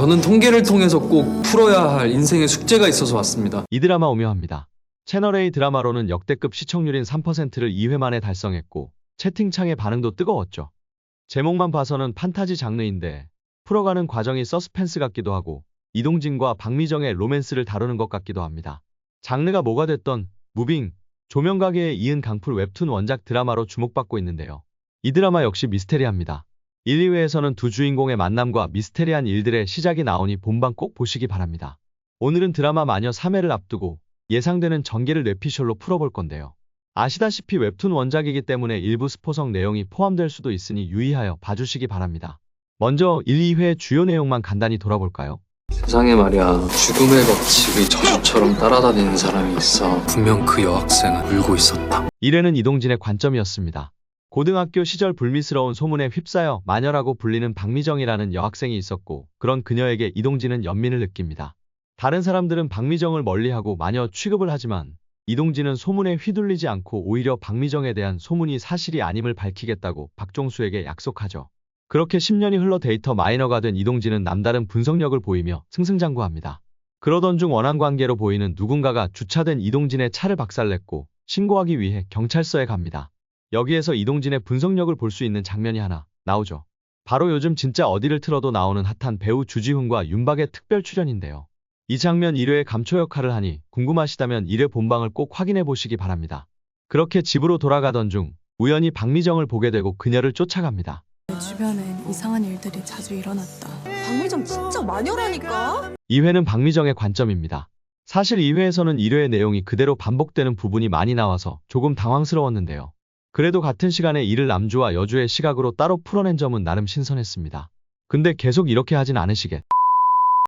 저는 통계를 통해서 꼭 풀어야 할 인생의 숙제가 있어서 왔습니다. 이 드라마 오묘합니다. 채널A 드라마로는 역대급 시청률인 3%를 2회 만에 달성했고 채팅창의 반응도 뜨거웠죠. 제목만 봐서는 판타지 장르인데 풀어가는 과정이 서스펜스 같기도 하고 이동진과 박미정의 로맨스를 다루는 것 같기도 합니다. 장르가 뭐가 됐던 무빙, 조명가게에 이은 강풀 웹툰 원작 드라마로 주목받고 있는데요. 이 드라마 역시 미스테리합니다. 1, 2회에서는 두 주인공의 만남과 미스테리한 일들의 시작이 나오니 본방 꼭 보시기 바랍니다. 오늘은 드라마 마녀 3회를 앞두고 예상되는 전개를 뇌피셜로 풀어볼 건데요. 아시다시피 웹툰 원작이기 때문에 일부 스포성 내용이 포함될 수도 있으니 유의하여 봐주시기 바랍니다. 먼저 1, 2회 주요 내용만 간단히 돌아볼까요? 세상에 말이야, 죽음의 법칙을 저주처럼 따라다니는 사람이 있어. 분명 그 여학생은 울고 있었다. 1회는 이동진의 관점이었습니다. 고등학교 시절 불미스러운 소문에 휩싸여 마녀라고 불리는 박미정이라는 여학생이 있었고 그런 그녀에게 이동진은 연민을 느낍니다. 다른 사람들은 박미정을 멀리하고 마녀 취급을 하지만 이동진은 소문에 휘둘리지 않고 오히려 박미정에 대한 소문이 사실이 아님을 밝히겠다고 박종수에게 약속하죠. 그렇게 10년이 흘러 데이터 마이너가 된 이동진은 남다른 분석력을 보이며 승승장구합니다. 그러던 중 원한관계로 보이는 누군가가 주차된 이동진의 차를 박살냈고 신고하기 위해 경찰서에 갑니다. 여기에서 이동진의 분석력을 볼 수 있는 장면이 하나 나오죠. 바로 요즘 진짜 어디를 틀어도 나오는 핫한 배우 주지훈과 윤박의 특별 출연인데요. 이 장면 1회의 감초 역할을 하니 궁금하시다면 1회 본방을 꼭 확인해 보시기 바랍니다. 그렇게 집으로 돌아가던 중 우연히 박미정을 보게 되고 그녀를 쫓아갑니다. 내 주변엔 이상한 일들이 자주 일어났다. 박미정 진짜 마녀라니까? 2회는 박미정의 관점입니다. 사실 2회에서는 1회의 내용이 그대로 반복되는 부분이 많이 나와서 조금 당황스러웠는데요. 그래도 같은 시간에 이를 남주와 여주의 시각으로 따로 풀어낸 점은 나름 신선했습니다. 근데 계속 이렇게 하진 않으시겠.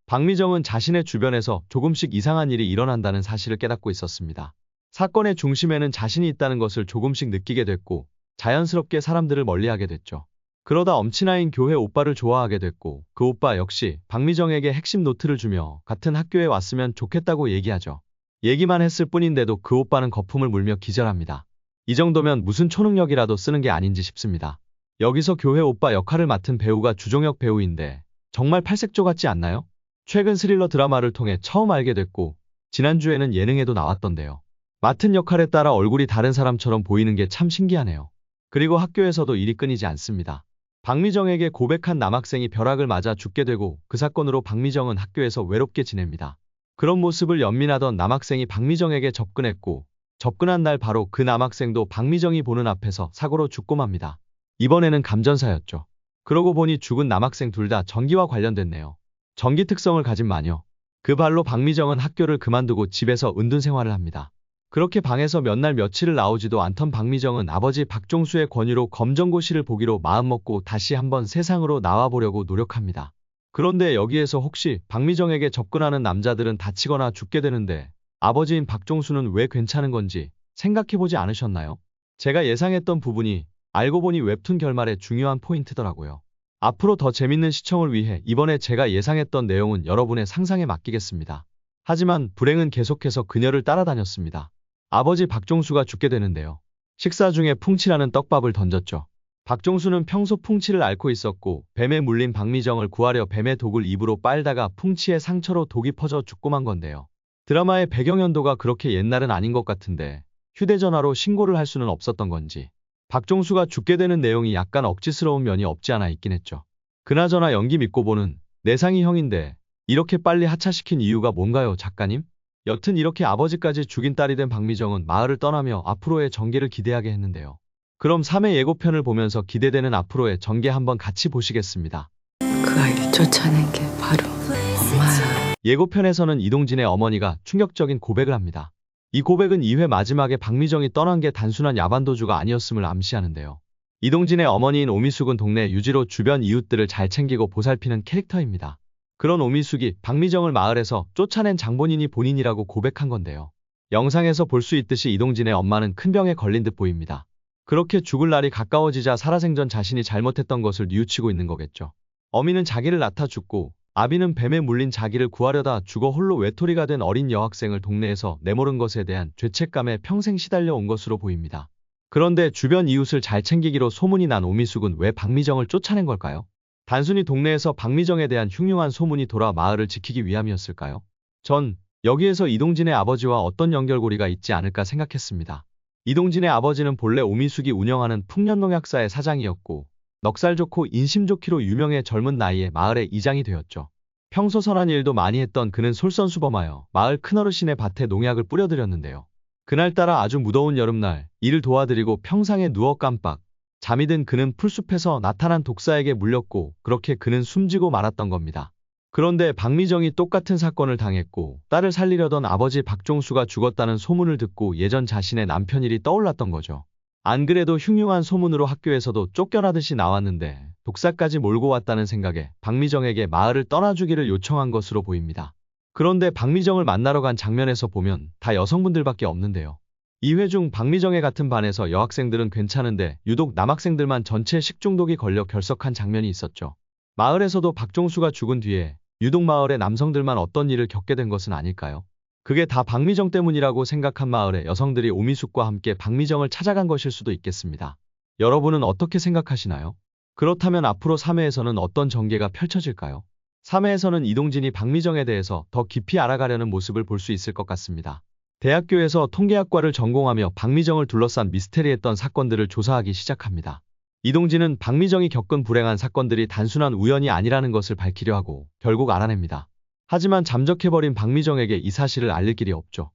박미정은 자신의 주변에서 조금씩 이상한 일이 일어난다는 사실을 깨닫고 있었습니다. 사건의 중심에는 자신이 있다는 것을 조금씩 느끼게 됐고 자연스럽게 사람들을 멀리하게 됐죠. 그러다 엄친아인 교회 오빠를 좋아하게 됐고 그 오빠 역시 박미정에게 핵심 노트를 주며 같은 학교에 왔으면 좋겠다고 얘기하죠. 얘기만 했을 뿐인데도 그 오빠는 거품을 물며 기절합니다. 이 정도면 무슨 초능력이라도 쓰는 게 아닌지 싶습니다. 여기서 교회 오빠 역할을 맡은 배우가 주종혁 배우인데 정말 팔색조 같지 않나요? 최근 스릴러 드라마를 통해 처음 알게 됐고 지난주에는 예능에도 나왔던데요. 맡은 역할에 따라 얼굴이 다른 사람처럼 보이는 게 참 신기하네요. 그리고 학교에서도 일이 끊이지 않습니다. 박미정에게 고백한 남학생이 벼락을 맞아 죽게 되고 그 사건으로 박미정은 학교에서 외롭게 지냅니다. 그런 모습을 연민하던 남학생이 박미정에게 접근했고 접근한 날 바로 그 남학생도 박미정이 보는 앞에서 사고로 죽고 맙니다. 이번에는 감전사였죠. 그러고 보니 죽은 남학생 둘 다 전기와 관련됐네요. 전기 특성을 가진 마녀. 그 발로 박미정은 학교를 그만두고 집에서 은둔 생활을 합니다. 그렇게 방에서 몇 날 며칠을 나오지도 않던 박미정은 아버지 박종수의 권유로 검정고시를 보기로 마음먹고 다시 한번 세상으로 나와보려고 노력합니다. 그런데 여기에서 혹시 박미정에게 접근하는 남자들은 다치거나 죽게 되는데 아버지인 박종수는 왜 괜찮은 건지 생각해보지 않으셨나요? 제가 예상했던 부분이 알고 보니 웹툰 결말의 중요한 포인트더라고요. 앞으로 더 재밌는 시청을 위해 이번에 제가 예상했던 내용은 여러분의 상상에 맡기겠습니다. 하지만 불행은 계속해서 그녀를 따라다녔습니다. 아버지 박종수가 죽게 되는데요. 식사 중에 풍치라는 떡밥을 던졌죠. 박종수는 평소 풍치를 앓고 있었고 뱀에 물린 박미정을 구하려 뱀의 독을 입으로 빨다가 풍치의 상처로 독이 퍼져 죽고 만 건데요. 드라마의 배경연도가 그렇게 옛날은 아닌 것 같은데 휴대전화로 신고를 할 수는 없었던 건지 박종수가 죽게 되는 내용이 약간 억지스러운 면이 없지 않아 있긴 했죠. 그나저나 연기 믿고 보는 내상이 형인데 이렇게 빨리 하차시킨 이유가 뭔가요, 작가님? 여튼 이렇게 아버지까지 죽인 딸이 된 박미정은 마을을 떠나며 앞으로의 전개를 기대하게 했는데요. 그럼 3회 예고편을 보면서 기대되는 앞으로의 전개 한번 같이 보시겠습니다. 그 아이를 쫓아낸 게 바로 엄마야. 예고편에서는 이동진의 어머니가 충격적인 고백을 합니다. 이 고백은 2회 마지막에 박미정이 떠난 게 단순한 야반도주가 아니었음을 암시하는데요. 이동진의 어머니인 오미숙은 동네 유지로 주변 이웃들을 잘 챙기고 보살피는 캐릭터입니다. 그런 오미숙이 박미정을 마을에서 쫓아낸 장본인이 본인이라고 고백한 건데요. 영상에서 볼 수 있듯이 이동진의 엄마는 큰 병에 걸린 듯 보입니다. 그렇게 죽을 날이 가까워지자 살아생전 자신이 잘못했던 것을 뉘우치고 있는 거겠죠. 어미는 자기를 낳다 죽고 아비는 뱀에 물린 자기를 구하려다 죽어 홀로 외톨이가 된 어린 여학생을 동네에서 내모른 것에 대한 죄책감에 평생 시달려 온 것으로 보입니다. 그런데 주변 이웃을 잘 챙기기로 소문이 난 오미숙은 왜 박미정을 쫓아낸 걸까요? 단순히 동네에서 박미정에 대한 흉흉한 소문이 돌아 마을을 지키기 위함이었을까요? 전 여기에서 이동진의 아버지와 어떤 연결고리가 있지 않을까 생각했습니다. 이동진의 아버지는 본래 오미숙이 운영하는 풍년농약사의 사장이었고 넉살 좋고 인심 좋기로 유명해 젊은 나이에 마을의 이장이 되었죠. 평소 선한 일도 많이 했던 그는 솔선수범하여 마을 큰어르신의 밭에 농약을 뿌려드렸는데요. 그날따라 아주 무더운 여름날 이를 도와드리고 평상에 누워 깜빡 잠이 든 그는 풀숲에서 나타난 독사에게 물렸고 그렇게 그는 숨지고 말았던 겁니다. 그런데 박미정이 똑같은 사건을 당했고 딸을 살리려던 아버지 박종수가 죽었다는 소문을 듣고 예전 자신의 남편 일이 떠올랐던 거죠. 안 그래도 흉흉한 소문으로 학교에서도 쫓겨나듯이 나왔는데 독사까지 몰고 왔다는 생각에 박미정에게 마을을 떠나주기를 요청한 것으로 보입니다. 그런데 박미정을 만나러 간 장면에서 보면 다 여성분들밖에 없는데요. 2회 중 박미정의 같은 반에서 여학생들은 괜찮은데 유독 남학생들만 전체 식중독이 걸려 결석한 장면이 있었죠. 마을에서도 박종수가 죽은 뒤에 유독 마을의 남성들만 어떤 일을 겪게 된 것은 아닐까요? 그게 다 박미정 때문이라고 생각한 마을의 여성들이 오미숙과 함께 박미정을 찾아간 것일 수도 있겠습니다. 여러분은 어떻게 생각하시나요? 그렇다면 앞으로 3회에서는 어떤 전개가 펼쳐질까요? 3회에서는 이동진이 박미정에 대해서 더 깊이 알아가려는 모습을 볼 수 있을 것 같습니다. 대학교에서 통계학과를 전공하며 박미정을 둘러싼 미스테리했던 사건들을 조사하기 시작합니다. 이동진은 박미정이 겪은 불행한 사건들이 단순한 우연이 아니라는 것을 밝히려 하고 결국 알아냅니다. 하지만 잠적해버린 박미정에게 이 사실을 알릴 길이 없죠.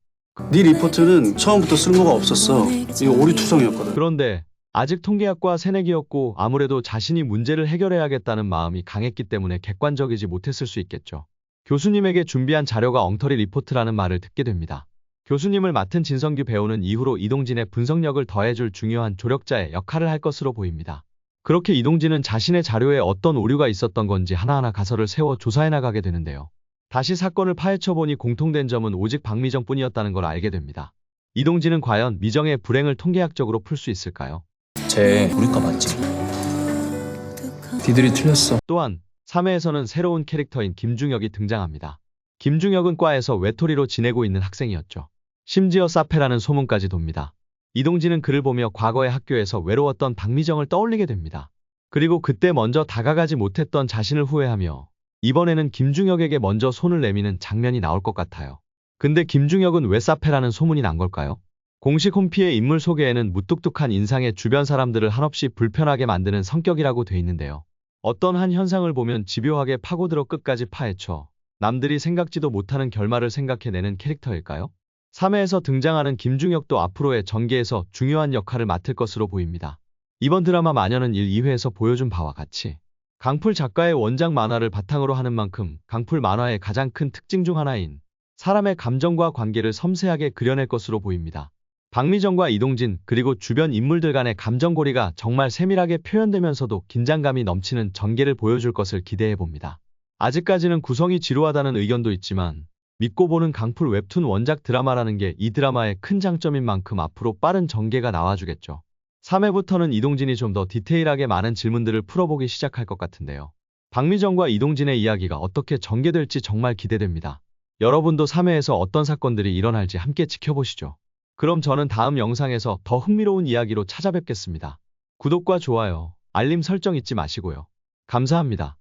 네 리포트는 처음부터 쓸모가 없었어. 이거 오리투성이었거든. 그런데 아직 통계학과 새내기였고 아무래도 자신이 문제를 해결해야겠다는 마음이 강했기 때문에 객관적이지 못했을 수 있겠죠. 교수님에게 준비한 자료가 엉터리 리포트라는 말을 듣게 됩니다. 교수님을 맡은 진성규 배우는 이후로 이동진의 분석력을 더해줄 중요한 조력자의 역할을 할 것으로 보입니다. 그렇게 이동진은 자신의 자료에 어떤 오류가 있었던 건지 하나하나 가설을 세워 조사해 나가게 되는데요. 다시 사건을 파헤쳐보니 공통된 점은 오직 박미정뿐이었다는 걸 알게 됩니다. 이동진은 과연 미정의 불행을 통계학적으로 풀 수 있을까요? 쟤 우리 과 맞지? 니들이 틀렸어. 또한 3회에서는 새로운 캐릭터인 김중혁이 등장합니다. 김중혁은 과에서 외톨이로 지내고 있는 학생이었죠. 심지어 사페라는 소문까지 돕니다. 이동진은 그를 보며 과거의 학교에서 외로웠던 박미정을 떠올리게 됩니다. 그리고 그때 먼저 다가가지 못했던 자신을 후회하며 이번에는 김중혁에게 먼저 손을 내미는 장면이 나올 것 같아요. 근데 김중혁은 왜 사페라는 소문이 난 걸까요? 공식 홈피의 인물 소개에는 무뚝뚝한 인상의 주변 사람들을 한없이 불편하게 만드는 성격이라고 돼 있는데요. 어떤 한 현상을 보면 집요하게 파고들어 끝까지 파헤쳐 남들이 생각지도 못하는 결말을 생각해내는 캐릭터일까요? 3회에서 등장하는 김중혁도 앞으로의 전개에서 중요한 역할을 맡을 것으로 보입니다. 이번 드라마 마녀는 1, 2회에서 보여준 바와 같이 강풀 작가의 원작 만화를 바탕으로 하는 만큼 강풀 만화의 가장 큰 특징 중 하나인 사람의 감정과 관계를 섬세하게 그려낼 것으로 보입니다. 박미정과 이동진 그리고 주변 인물들 간의 감정고리가 정말 세밀하게 표현되면서도 긴장감이 넘치는 전개를 보여줄 것을 기대해봅니다. 아직까지는 구성이 지루하다는 의견도 있지만 믿고 보는 강풀 웹툰 원작 드라마라는 게 이 드라마의 큰 장점인 만큼 앞으로 빠른 전개가 나와주겠죠. 3회부터는 이동진이 좀 더 디테일하게 많은 질문들을 풀어보기 시작할 것 같은데요. 박미정과 이동진의 이야기가 어떻게 전개될지 정말 기대됩니다. 여러분도 3회에서 어떤 사건들이 일어날지 함께 지켜보시죠. 그럼 저는 다음 영상에서 더 흥미로운 이야기로 찾아뵙겠습니다. 구독과 좋아요, 알림 설정 잊지 마시고요. 감사합니다.